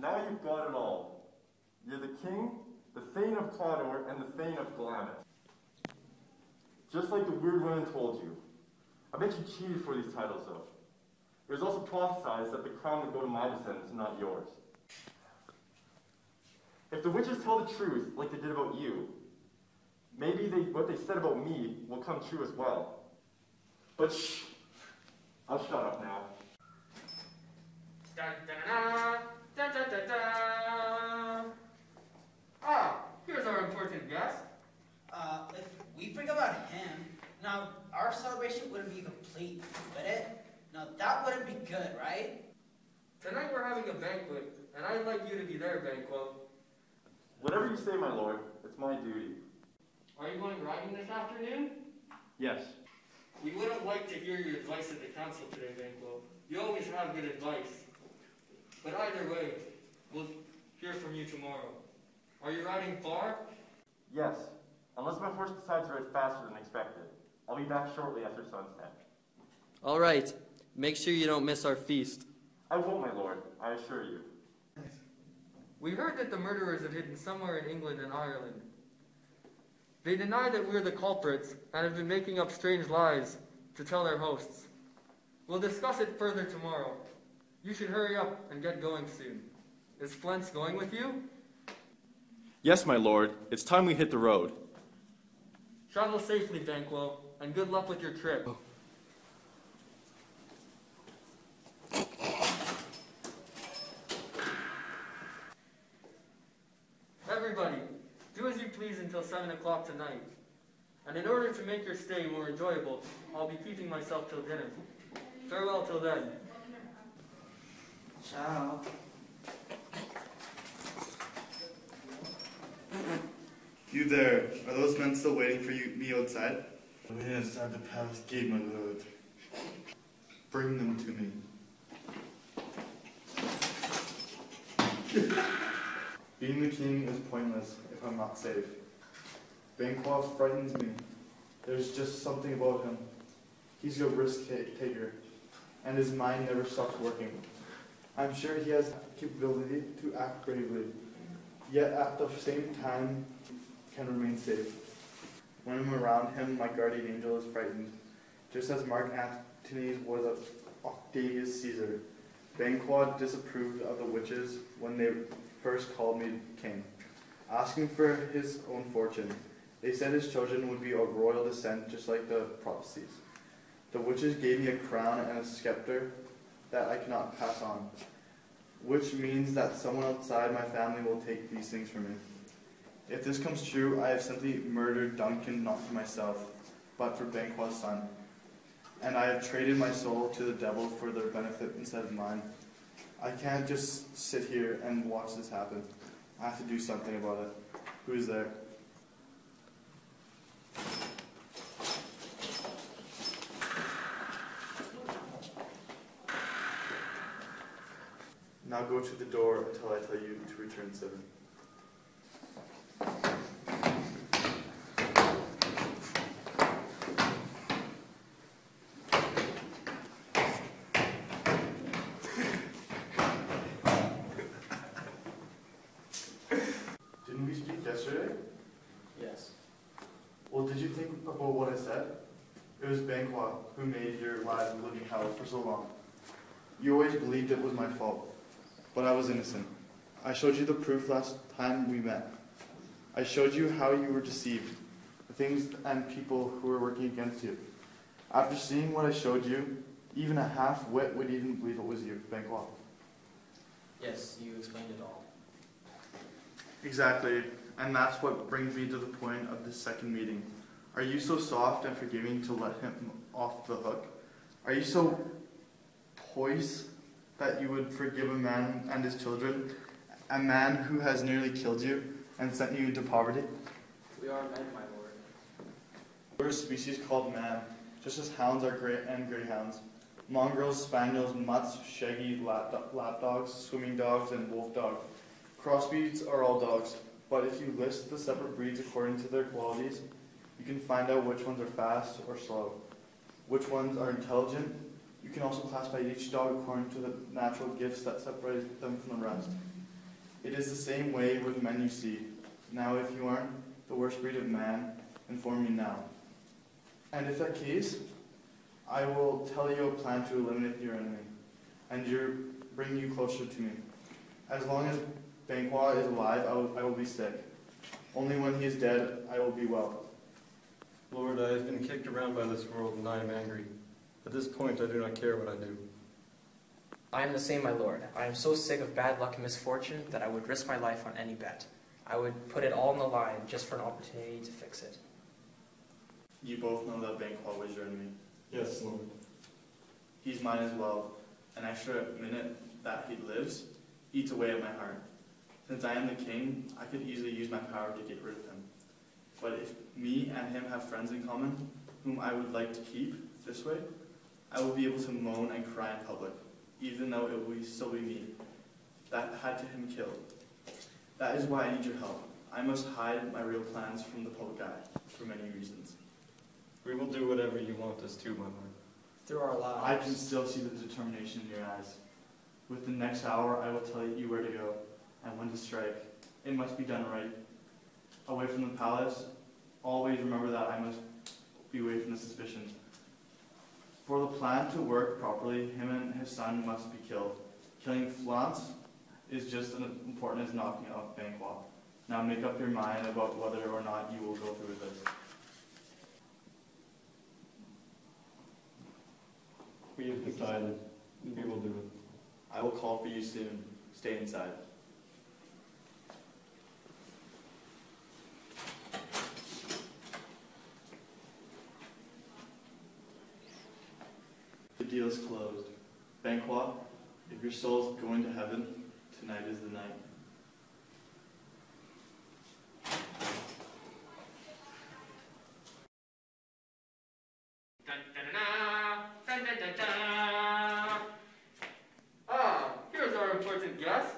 Now you've got it all. You're the king, the Thane of Cawdor, and the Thane of Glamis. Just like the weird women told you. I bet you cheated for these titles, though. It was also prophesied that the crown would go to my descendants, not yours. If the witches tell the truth, like they did about you, maybe what they said about me will come true as well. But shh, I'll shut up now. Ah, here's our important guest. If we forget about him, now our celebration wouldn't be complete, would it? Now that wouldn't be good, right? Tonight we're having a banquet, and I'd like you to be there, Banquo. Whatever you say, my lord, it's my duty. Are you going riding this afternoon? Yes. We wouldn't like to hear your advice at the council today, Banquo. You always have good advice. But either way, we'll hear from you tomorrow. Are you riding far? Yes, unless my horse decides to ride faster than expected. I'll be back shortly after sunset. All right. Make sure you don't miss our feast. I won't, my lord, I assure you. We heard that the murderers have hidden somewhere in England and Ireland. They deny that we're the culprits and have been making up strange lies to tell their hosts. We'll discuss it further tomorrow. You should hurry up and get going soon. Is Flint's going with you? Yes, my lord. It's time we hit the road. Travel safely, Banquo, and good luck with your trip. Everybody, do as you please until 7 o'clock tonight. And in order to make your stay more enjoyable, I'll be keeping myself till dinner. Farewell till then. Ciao. You there, are those men still waiting for me outside? Waiting outside the palace gate, my lord. Bring them to me. Being the king is pointless if I'm not safe. Banquo frightens me. There's just something about him. He's a risk taker, and his mind never stops working. I'm sure he has the capability to act bravely, yet at the same time can remain safe. When I'm around him, my guardian angel is frightened, just as Mark Antony was of Octavius Caesar. Banquo disapproved of the witches when they first called me king, asking for his own fortune. They said his children would be of royal descent, just like the prophecies. The witches gave me a crown and a scepter that I cannot pass on, which means that someone outside my family will take these things from me. If this comes true, I have simply murdered Duncan not for myself, but for Banquo's son. And I have traded my soul to the devil for their benefit instead of mine. I can't just sit here and watch this happen. I have to do something about it. Who is there? Now go to the door until I tell you to return 7. Didn't we speak yesterday? Yes. Well, did you think about what I said? It was Banquo who made your lives a living hell for so long. You always believed it was my fault, but I was innocent. I showed you the proof last time we met. I showed you how you were deceived, the things and people who were working against you. After seeing what I showed you, even a half-wit would even believe it was you, Banquo. Yes, you explained it all. Exactly, and that's what brings me to the point of this second meeting. Are you so soft and forgiving to let him off the hook? Are you so poised that you would forgive a man and his children, a man who has nearly killed you and sent you into poverty? We are men, my lord. We're a species called man, just as hounds are greyhounds. Mongrels, spaniels, mutts, shaggy lapdogs, swimming dogs, and wolf dogs. Crossbreeds are all dogs, but if you list the separate breeds according to their qualities, you can find out which ones are fast or slow, which ones are intelligent. You can also classify each dog according to the natural gifts that separate them from the rest. It is the same way with men you see. Now if you aren't the worst breed of man, inform me now. And if that case, I will tell you a plan to eliminate your enemy, and bring you closer to me. As long as Banquo is alive, I will be sick. Only when he is dead, I will be well. Lord, I have been kicked around by this world, and I am angry. At this point, I do not care what I do. I am the same, my lord. I am so sick of bad luck and misfortune that I would risk my life on any bet. I would put it all on the line just for an opportunity to fix it. You both know that Banquo was your enemy. Yes, Lord. He's mine as well. An extra minute that he lives eats away at my heart. Since I am the king, I could easily use my power to get rid of him. But if me and him have friends in common, whom I would like to keep this way, I will be able to moan and cry in public, even though it will still be me that had him killed. That is why I need your help. I must hide my real plans from the public eye, for many reasons. We will do whatever you want us to, my lord. Through our lives. I can still see the determination in your eyes. With the next hour, I will tell you where to go and when to strike. It must be done right. Away from the palace, always remember that I must be away from the suspicion. For the plan to work properly, him and his son must be killed. Killing Flance is just as important as knocking off Banquo. Now make up your mind about whether or not you will go through with this. We have decided. We will do it. I will call for you soon. Stay inside. The deal is closed. Banquo, if your soul is going to heaven, tonight is the night. Ah, here's our important guest.